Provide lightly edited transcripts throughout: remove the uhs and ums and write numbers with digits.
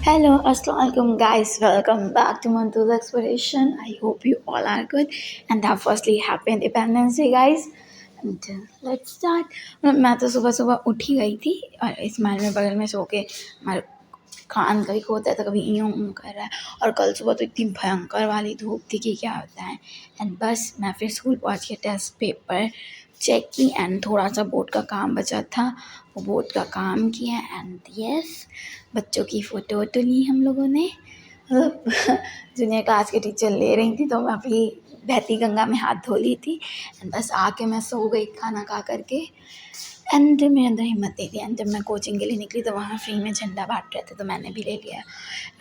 Hello, Assalamualaikum guys. Welcome back to Mantu's Exploration. I hope you all are good and have firstly happy Independence Day guys. And let's start. मैं तो सुबह सुबह उठ ही गई थी और इस्माइल में बगल में सो के हमारे कान कभी खोता है तो कभी यूं यूं कर रहा है। और कल सुबह तो इतनी भयंकर वाली धूप थी कि क्या होता है। एंड बस मैं फिर स्कूल पहुंच के टेस्ट पेपर चेक की एंड थोड़ा सा बोर्ड का काम बचा था, वो बोर्ड का काम किया। एंड यस, बच्चों की फ़ोटो वोटो ली हम लोगों ने। जूनियर क्लास की टीचर ले रही थी तो मैं अभी बहती गंगा में हाथ धो ली थी। एंड बस आके मैं सो गई खाना खा करके। एंड मेरे अंदर हिम्मत नहीं थी। एंड जब मैं कोचिंग के लिए निकली तो वहाँ फ्री में झंडा बांट रहे थे तो मैंने भी ले लिया।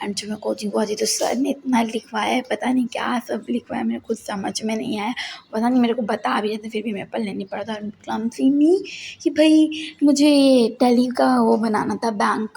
एंड जब मैं कोचिंग पहुँची तो सर ने इतना लिखवाया है, पता नहीं क्या सब लिखवाया, मेरे कुछ समझ में नहीं आया। पता नहीं, मेरे को बता भी रहे थे फिर भी मेरे पर लेनी पड़ा था। क्लमसी मी कि भाई मुझे टैली का वो बनाना था, बैंक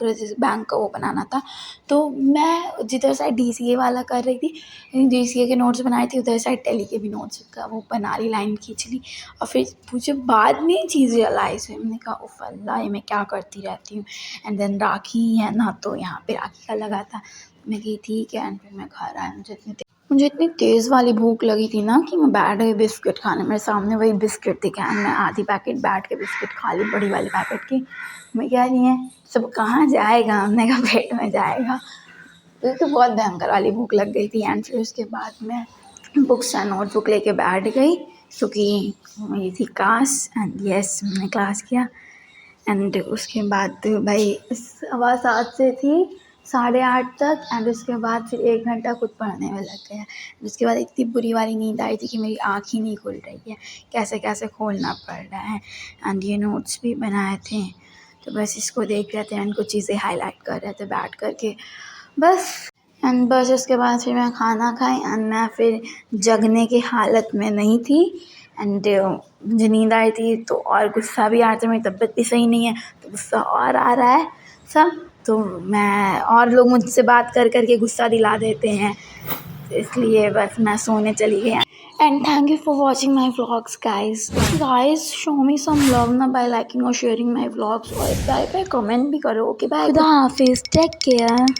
का वो बनाना था। तो मैं जिधर साइड DCA वाला कर रही थी, DCA के नोट्स बनाए थे, उधर साइड टैली के भी नोट्स का वो बना रही, लाइन खींच ली। और फिर मुझे बाद में चीज़ रियलाइज़ हुई, मैंने कहा उफ़ अल्लाह, ये मैं क्या करती रहती हूँ। एंड देन राखी है ना, तो यहाँ पे राखी का लगा था। मैं कही ठीक है। एंड फिर मैं घर आई। मुझे इतनी तेज़ वाली भूख लगी थी ना कि मैं बैठ गई बिस्किट खाने। मेरे सामने वही बिस्किट दिखे एंड मैं आधी पैकेट बैठ के बिस्किट खा ली, बड़ी वाली पैकेट की। मैं कह रही है सब कहाँ जाएगा, हमने कहा पेट में जाएगा। तो बहुत भयंकर वाली भूख लग गई थी। एंड फिर उसके बाद मैं बुक्स एंड नोटबुक लेके बैठ गई क्योंकि मेरी थी क्लास। एंड यस, मैंने क्लास किया। एंड उसके बाद भाई 7:15 से थी 8:30 तक। एंड उसके बाद फिर 1 घंटा खुद पढ़ने में लग गया। उसके बाद इतनी बुरी वाली नींद आई थी कि मेरी आँख ही नहीं खुल रही है, कैसे कैसे खोलना पड़ रहा है। एंड ये नोट्स भी बनाए थे तो बस इसको देख रहे थे एंड कुछ चीज़ें हाईलाइट कर रहे थे बैठ कर के बस। एंड बस उसके बाद फिर मैं खाना खाई एंड मैं फिर जगने की हालत में नहीं थी। एंड मुझे नींद आई थी तो और गुस्सा भी आ रहा था, मेरी तबीयत भी सही नहीं है तो गुस्सा और आ रहा है सब। तो मैं और लोग मुझसे बात कर कर के गुस्सा दिला देते हैं, तो इसलिए बस मैं सोने चली गई। And thank you for watching my vlogs guys show me some love ना बाय लाइकिंग और शेयरिंग माई व्लॉग्स और बाय बाय कमेंट भी करो। ओके बाय, खुदा हाफिज़, टेक केयर।